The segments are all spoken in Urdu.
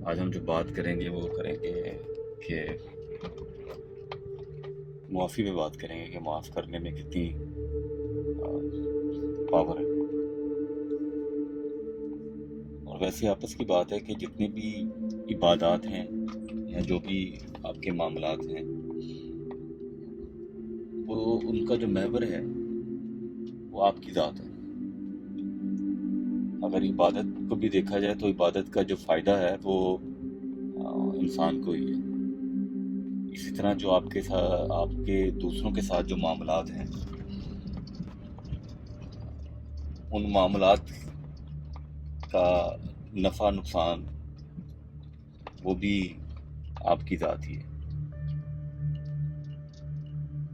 آج ہم جو بات کریں گے وہ کریں گے کہ معافی پہ بات کریں گے کہ معاف کرنے میں کتنی پاور ہے. اور ویسے آپس کی بات ہے کہ جتنی بھی عبادات ہیں یا جو بھی آپ کے معاملات ہیں وہ ان کا جو محور ہے وہ آپ کی ذات ہے. اگر عبادت کو بھی دیکھا جائے تو عبادت کا جو فائدہ ہے وہ انسان کو ہی ہے. اسی طرح جو آپ کے دوسروں کے ساتھ جو معاملات ہیں ان معاملات کا نفع نقصان وہ بھی آپ کی ذات ہی ہے.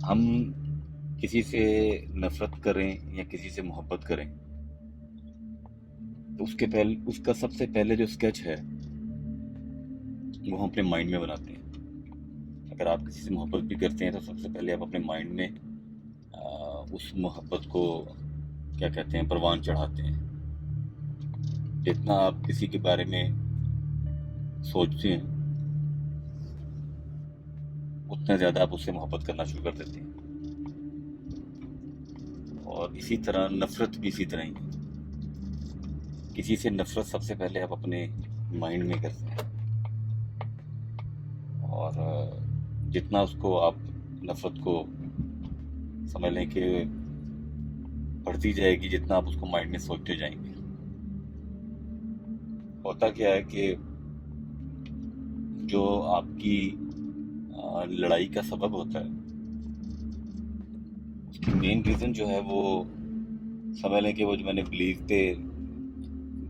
ہم کسی سے نفرت کریں یا کسی سے محبت کریں تو اس کا سب سے پہلے جو اسکیچ ہے وہ ہم اپنے مائنڈ میں بناتے ہیں. اگر آپ کسی سے محبت بھی کرتے ہیں تو سب سے پہلے آپ اپنے مائنڈ میں اس محبت کو کیا کہتے ہیں پروان چڑھاتے ہیں. جتنا آپ کسی کے بارے میں سوچتے ہیں اتنا زیادہ آپ اس سے محبت کرنا شروع کر دیتے ہیں. اور اسی طرح نفرت بھی اسی طرح ہی ہے. کسی سے نفرت سب سے پہلے آپ اپنے مائنڈ میں کرتے ہیں اور جتنا اس کو آپ نفرت کو سمجھ لیں کہ بڑھتی جائے گی جتنا آپ اس کو مائنڈ میں سوچتے جائیں گے. ہوتا کیا ہے کہ جو آپ کی لڑائی کا سبب ہوتا ہے اس کی مین ریزن جو ہے وہ سمجھ لیں کہ وہ جو میں نے بلیف پہ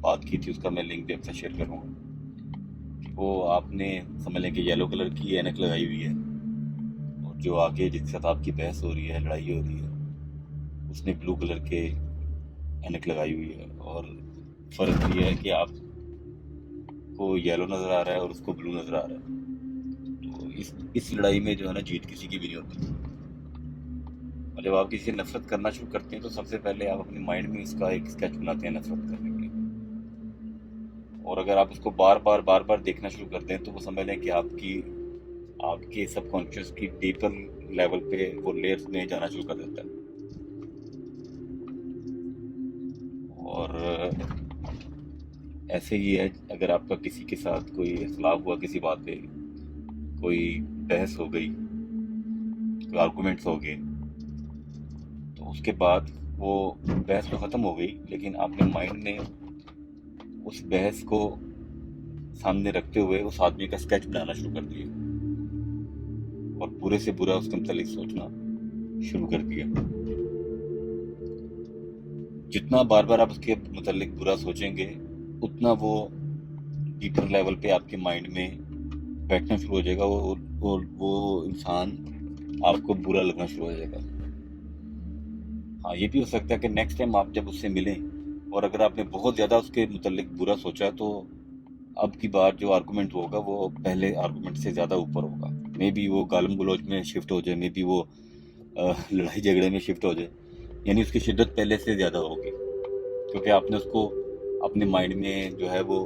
بات کی تھی اس کا میں لنک بھی آپ سے شیئر کروں گا. وہ آپ نے سمجھ لیں کہ یلو کلر کی اینک لگائی ہوئی ہے اور جو آگے جس کے ساتھ آپ کی بحث ہو رہی ہے لڑائی ہو رہی ہے اس نے بلو کلر کے اینک لگائی ہوئی ہے. اور فرق یہ ہے کہ آپ کو یلو نظر آ رہا ہے اور اس کو بلو نظر آ رہا ہے. تو اس لڑائی میں جو ہے نا جیت کسی کی بھی نہیں ہوتی. اور جب آپ کسی سے نفرت کرنا شروع کرتے ہیں تو سب سے پہلے آپ اپنے مائنڈ میں اس کا ایک اسکیچ بناتے ہیں نفرت کرنے کے لیے. اور اگر آپ اس کو بار بار دیکھنا شروع کرتے ہیں تو وہ سمجھ لیں کہ آپ کے سب کانشیس کی ڈیپر لیول پہ وہ لیئرز میں جانا شروع کر دیتا ہے. اور ایسے ہی ہے اگر آپ کا کسی کے ساتھ کوئی اختلاف ہوا کسی بات پہ کوئی بحث ہو گئی کوئی آرگومنٹس ہو گئے تو اس کے بعد وہ بحث تو ختم ہو گئی لیکن آپ نے مائنڈ میں اس بحث کو سامنے رکھتے ہوئے اس آدمی کا اسکیچ بنانا شروع کر دیا اور برے سے برا اس کے متعلق سوچنا شروع کر دیا. جتنا بار بار آپ اس کے متعلق برا سوچیں گے اتنا وہ ڈیپر لیول پہ آپ کے مائنڈ میں بیٹھنا شروع ہو جائے گا. وہ انسان آپ کو برا لگنا شروع ہو جائے گا. ہاں یہ بھی ہو سکتا ہے کہ نیکسٹ ٹائم آپ جب اس سے ملیں اور اگر آپ نے بہت زیادہ اس کے متعلق برا سوچا تو اب کی بار جو آرگومنٹ ہوگا وہ پہلے آرگومنٹ سے زیادہ اوپر ہوگا. مے بی وہ گالم گلوچ میں شفٹ ہو جائے, مے بی وہ لڑائی جھگڑے میں شفٹ ہو جائے, یعنی اس کی شدت پہلے سے زیادہ ہوگی کیونکہ آپ نے اس کو اپنے مائنڈ میں جو ہے وہ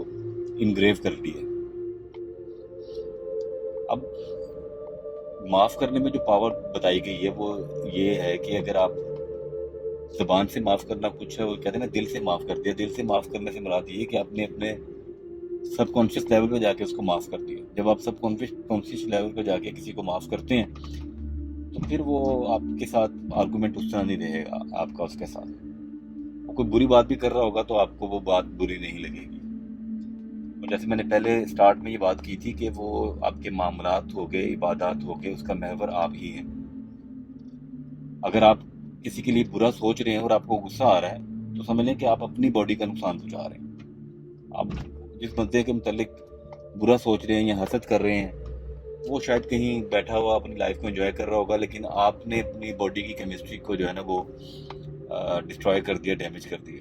انگریو کر لی ہے. اب معاف کرنے میں جو پاور بتائی گئی ہے وہ یہ ہے کہ اگر آپ زبان سے معاف کرنا کچھ ہے وہ کہتے ہیں نا دل سے معاف کر دیا. دل سے معاف کرنے سے مراد یہ کہ آپ نے اپنے سب کانشیس لیول پہ جا کے اس کو معاف کر دیا. جب آپ سب کانشیس لیول پہ جا کے کسی کو معاف کرتے ہیں تو پھر وہ آپ کے ساتھ آرگومنٹ اس طرح نہیں رہے گا. آپ کا اس کے ساتھ وہ کوئی بری بات بھی کر رہا ہوگا تو آپ کو وہ بات بری نہیں لگے گی. اور جیسے میں نے پہلے اسٹارٹ میں یہ بات کی تھی کہ وہ آپ کے معاملات ہو گئے عبادات ہو گئے اس کا محور آپ ہی ہیں. اگر آپ کسی کے لیے برا سوچ رہے ہیں اور آپ کو غصہ آ رہا ہے تو سمجھ لیں کہ آپ اپنی باڈی کا نقصان پہنچا رہے ہیں. آپ جس بندے کے متعلق برا سوچ رہے ہیں یا حسد کر رہے ہیں وہ شاید کہیں بیٹھا ہوا اپنی لائف کو انجوائے کر رہا ہوگا لیکن آپ نے اپنی باڈی کی کیمسٹری کو جو ہے نا وہ ڈسٹروائے کر دیا, ڈیمیج کر دیا.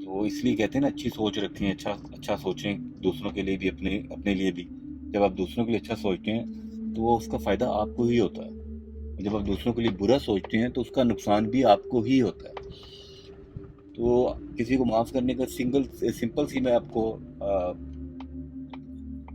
تو اس لیے کہتے ہیں نا اچھی سوچ رکھیں, اچھا سوچیں دوسروں کے لیے بھی اپنے لیے بھی. جب آپ دوسروں کے لیے اچھا سوچتے ہیں تو وہ اس کا فائدہ آپ کو ہی ہوتا ہے. جب آپ دوسروں کے لیے برا سوچتے ہیں تو اس کا نقصان بھی آپ کو ہی ہوتا ہے. تو کسی کو معاف کرنے کا سمپل سی میں آپ کو